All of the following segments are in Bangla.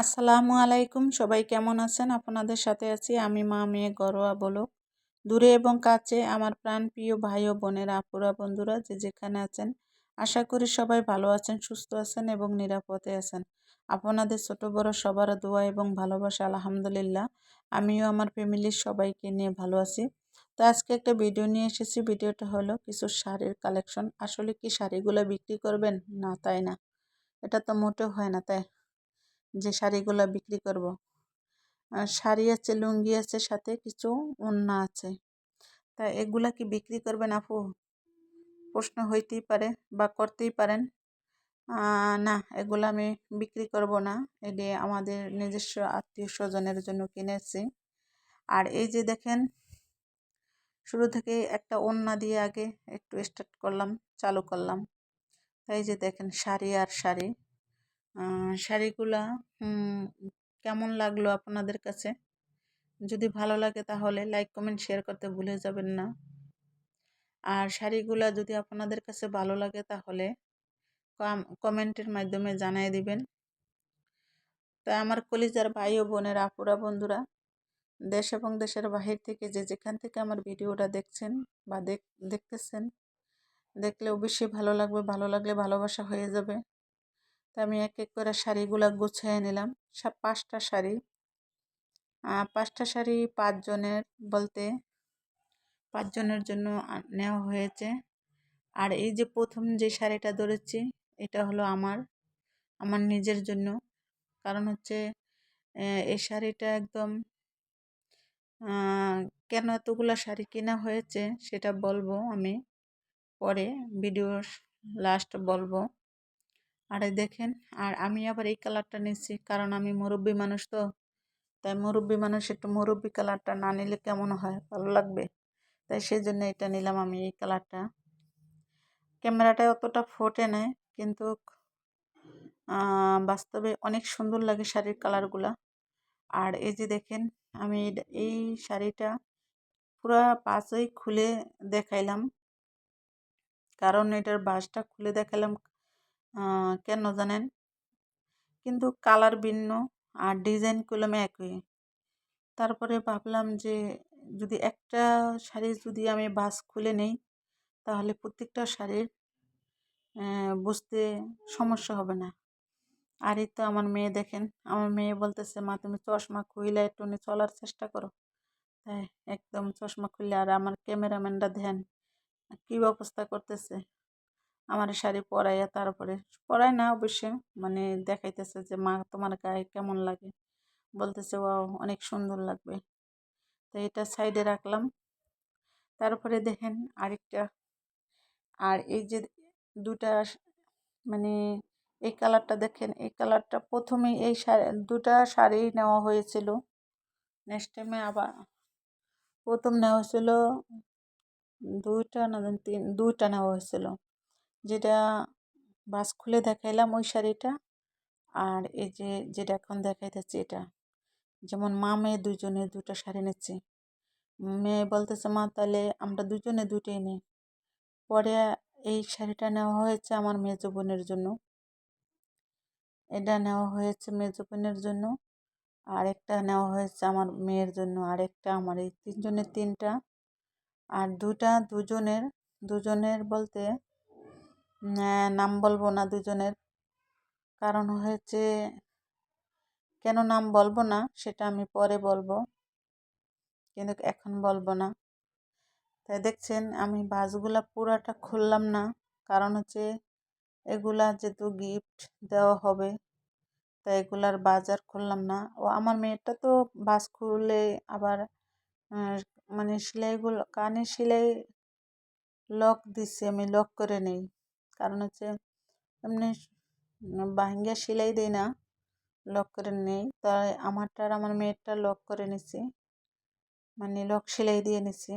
আসসালামু আলাইকুম, সবাই কেমন আছেন? আপনাদের সাথে আছি আমি, মা মেয়ে ঘরোয়া ব্লগ। দূরে এবং কাছে আমার প্রাণপ্রিয় ভাই ও বোনেরা, আপুরা, বন্ধুরা যে যেখানে আছেন, আশা করি সবাই ভালো আছেন, সুস্থ আছেন এবং নিরাপদে আছেন। আপনাদের ছোট বড় সবার দোয়া এবং ভালোবাসা আলহামদুলিল্লাহ আমিও আমার ফ্যামিলির সবাইকে নিয়ে ভালো আছি। তো আজকে একটা ভিডিও নিয়ে এসেছি। ভিডিওটা হলো কিছু শাড়ির কালেকশন। আসলে কি শাড়িগুলো বিক্রি করবেন? না, তাই না, এটা তো মোটেও হয় না তাই যে শাড়িগুলো বিক্রি করব। শাড়ি আছে, লুঙ্গি আছে, সাথে কিছু ওড়না আছে। তা এগুলা কি বিক্রি করবেন আপু? প্রশ্ন হইতেই পারে বা করতেই পারেন। না, এগুলো আমি বিক্রি করব না। এটি আমাদের নিজস্ব আত্মীয় স্বজনের জন্য কিনেছি। আর এই যে দেখেন, শুরু থেকে একটা ওড়না দিয়ে আগে একটু স্টার্ট করলাম, চালু করলাম। তাই যে দেখেন শাড়ি আর শাড়ি, শাড়িগুলা কেমন লাগলো আপনাদের কাছে? যদি ভালো লাগে তাহলে লাইক কমেন্ট শেয়ার করতে ভুলে যাবেন না। আর শাড়িগুলা যদি আপনাদের কাছে ভালো লাগে তাহলে কমেন্টের মাধ্যমে জানিয়ে দিবেন। তাই আমার কলিজার ভাই ও বোনের, আপুরা, বন্ধুরা, দেশ এবং দেশের বাহির থেকে যে যেখান থেকে আমার ভিডিওটা দেখছেন বা দেখতেছেন, দেখলে অবশ্যই ভালো লাগবে। ভালো লাগলে ভালোবাসা হয়ে যাবে। তা আমি এক এক করে শাড়িগুলা গুছিয়ে নিলাম। 5টা শাড়ি, 5টা শাড়ি 5 জনের, বলতে 5 জনের জন্য নেওয়া হয়েছে। আর এই যে প্রথম যে শাড়িটা ধরেছি, এটা হলো আমার নিজের জন্য। কারণ হচ্ছে এই শাড়িটা একদম কেন এতগুলো শাড়ি কেনা হয়েছে সেটা বলবো আমি পরে, ভিডিওর লাস্ট বলবো। আর এই দেখেন, আর আমি আবার এই কালারটা নিচ্ছি কারণ আমি মুরব্বী মানুষ তো। তাই মুরব্বী মানুষ একটু মুরব্বী কালারটা না নিলে কেমন হয়, ভালো লাগবে। তাই সেই জন্য এটা নিলাম আমি, এই কালারটা। ক্যামেরাটায় অতটা ফোটে নেয়, কিন্তু বাস্তবে অনেক সুন্দর লাগে শাড়ির কালারগুলা। আর এই যে দেখেন, আমি এই শাড়িটা পুরা পাঁচই খুলে দেখাইলাম, কারণ এটার বাঁশটা খুলে দেখালাম কেন জানেন? কিন্তু কালার ভিন্ন আর ডিজাইনগুলো একই। তারপরে ভাবলাম যে যদি একটা শাড়ি যদি আমি বাঁশ খুলে নেই তাহলে প্রত্যেকটা শাড়ির বুঝতে সমস্যা হবে না। আর এই তো আমার মেয়ে দেখেন, আমার মেয়ে বলতেছে, মা তুমি চশমা খুইলে একটু চলার চেষ্টা করো। তাই একদম চশমা খুললে, আর আমার ক্যামেরাম্যানটা ধ্যান কী অবস্থা করতেছে, আমার শাড়ি পরাইয়া তারপরে পরায় না অবশ্যই, মানে দেখাইতেছে যে মা তোমার গায়ে কেমন লাগে, বলতেছে ও অনেক সুন্দর লাগবে। তো এটা সাইডে রাখলাম। তারপরে দেখেন আরেকটা, আর এই যে দুটা, মানে এই কালারটা দেখেন, এই কালারটা প্রথমেই এই দুটা শাড়ি নেওয়া হয়েছিল। নেক্সট টাইমে আবার প্রথম নেওয়া হয়েছিল দুইটা, না দুইটা নেওয়া হয়েছিল। যেটা বাস খুলে দেখাইলাম ওই শাড়িটা, আর এই যে যেটা এখন দেখাইতেছি এটা। যেমন মা মেয়ে দুজনে দুটো শাড়ি নিচ্ছি। মেয়ে বলতেছে, মা তাহলে আমরা দুজনে দুটোই নিই। পরে এই শাড়িটা নেওয়া হয়েছে আমার মেজো বোনের জন্য, এটা নেওয়া হয়েছে মেজো বোনের জন্য, আর একটা নেওয়া হয়েছে আমার মেয়ের জন্য, আর একটা আমার, এই তিনজনের তিনটা। আর দুজনের, দুজনের বলতে নাম বলবো না দুজনের, কারণ হয়েছে কেন নাম বলবো না সেটা আমি পরে বলবো, কিন্তু এখন বলবো না। তাই দেখছেন আমি বাসগুলা পুরাটা খুললাম না, কারণ হচ্ছে এগুলা যেহেতু গিফট দেওয়া হবে, তাই এগুলার বাজার খুললাম না। ও আমার মেয়েটা তো বাস খুলে আবার মানে সেলাইগুলো, কানে সেলাই লক দিচ্ছে, আমি লক করে নেই। কারণ হচ্ছে এমনি বাহিঙ্গা সেলাই দিই না, লক করে নেই। তাই আমারটা আর আমার মেয়েরটা লক করে নিছি, মানে লক সেলাই দিয়ে নিছি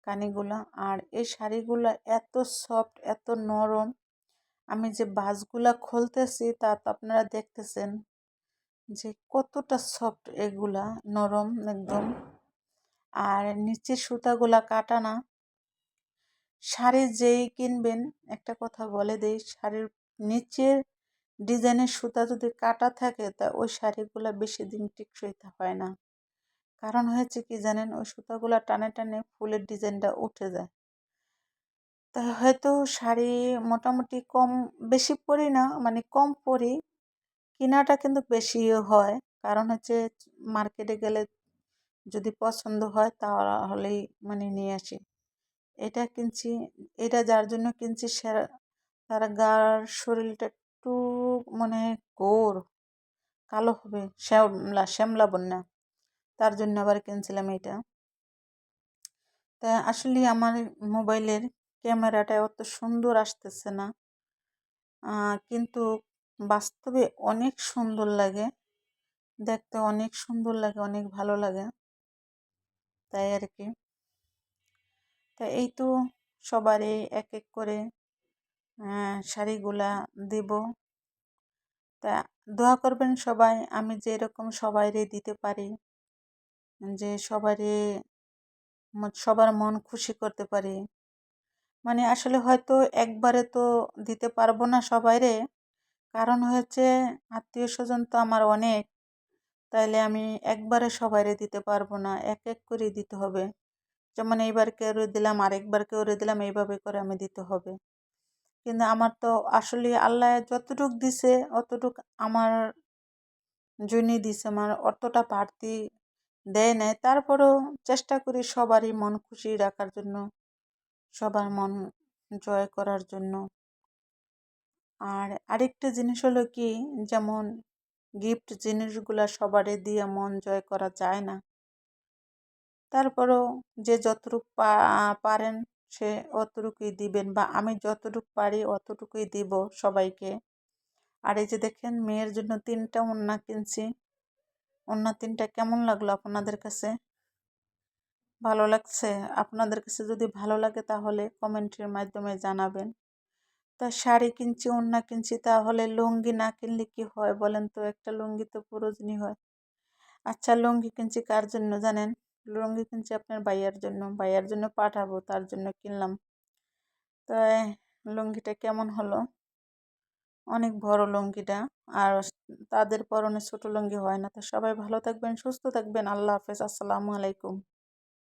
কানিগুলা। আর এই শাড়িগুলো এত সফট, এত নরম, আমি যে বাসগুলা খুলতেছি তা তো আপনারা দেখতেছেন যে কতটা সফট, এগুলা নরম একদম। আর নিচের সুতাগুলা কাটা না। শাড়ি যেই কিনবেন, একটা কথা বলে দেই, শাড়ির নিচের ডিজাইনের সুতা যদি কাটা থাকে তা ওই শাড়িগুলো বেশি দিন টেকসই হয় না। কারণ হয়েছে কি জানেন, ওই সুতাগুলো টানে টানে ফুলের ডিজাইনটা উঠে যায়। তা হয়তো শাড়ি মোটামুটি কম বেশি পরি না, মানে কম পরি, কেনাটা কিন্তু বেশি হয়। কারণ হচ্ছে মার্কেটে গেলে যদি পছন্দ হয় তাহলেই মানে নিয়ে আসি। এটা কিনছি, এটা যার জন্য কিনছি তার গার শরীরটা একটু মানে গোর কালো হবে, শ্যামলা শ্যামলা বন্যা, তার জন্য আবার কিনছিলাম এটা। তা আসলে আমার মোবাইলের ক্যামেরাটা অত সুন্দর আসতেছে না, কিন্তু বাস্তবে অনেক সুন্দর লাগে, দেখতে অনেক সুন্দর লাগে, অনেক ভালো লাগে, তাই আর কি। তা এই তো সবারই এক এক করে শাড়িগুলা দেব। তা দোয়া করবেন সবাই, আমি যেরকম সবাইরে দিতে পারি, যে সবার মন খুশি করতে পারি। মানে আসলে হয়তো একবারে তো দিতে পারবো না সবাইরে, কারণ হচ্ছে আত্মীয় স্বজন তো আমার অনেক, তাইলে আমি একবারে সবাইরে দিতে পারবো না, এক এক করে দিতে হবে। যেমন এইবার কেউ দিলাম, আরেকবার কেউ দিলাম, এইভাবে করে আমি দিতে হবে। কিন্তু আমার তো আসলে আল্লাহ যতটুক দিছে অতটুক আমার জন্যই দিছে, আমার অতটা বাড়তি দেয় নাই। তারপরেও চেষ্টা করি সবারই মন খুশি রাখার জন্য, সবার মন জয় করার জন্য। আর আরেকটা জিনিস হলো কি, যেমন গিফট জিনিসগুলা সবারই দিয়ে মন জয় করা যায় না। তারপরেও যে যতটুক পারেন সে অতটুকুই দিবেন, বা আমি যতটুকু পারি অতটুকুই দিব সবাইকে। আর এই যে দেখেন মেয়ের জন্য 3টা ওড়না কিনছি, ওড়না 3টা কেমন লাগলো আপনাদের কাছে? ভালো লাগছে? আপনাদের কাছে যদি ভালো লাগে তাহলে কমেন্টের মাধ্যমে জানাবেন। তা শাড়ি কিনছি, ওড়না কিনছি, তাহলে লুঙ্গি না কিনলে কি হয় বলেন তো? একটা লুঙ্গি তো প্রয়োজনই হয়। আচ্ছা, লুঙ্গি কিনছি কার জন্য জানেন? লুঙ্গি কিনছি আপনার ভাইয়ার জন্য, ভাইয়ার জন্য পাঠাবো, তার জন্য কিনলাম। তাই লুঙ্গিটা কেমন হলো? অনেক বড় লুঙ্গিটা, আর তাদের পরনে ছোট লুঙ্গি হয় না। তো সবাই ভালো থাকবেন, সুস্থ থাকবেন। আল্লাহ হাফেজ, আসসালামু আলাইকুম।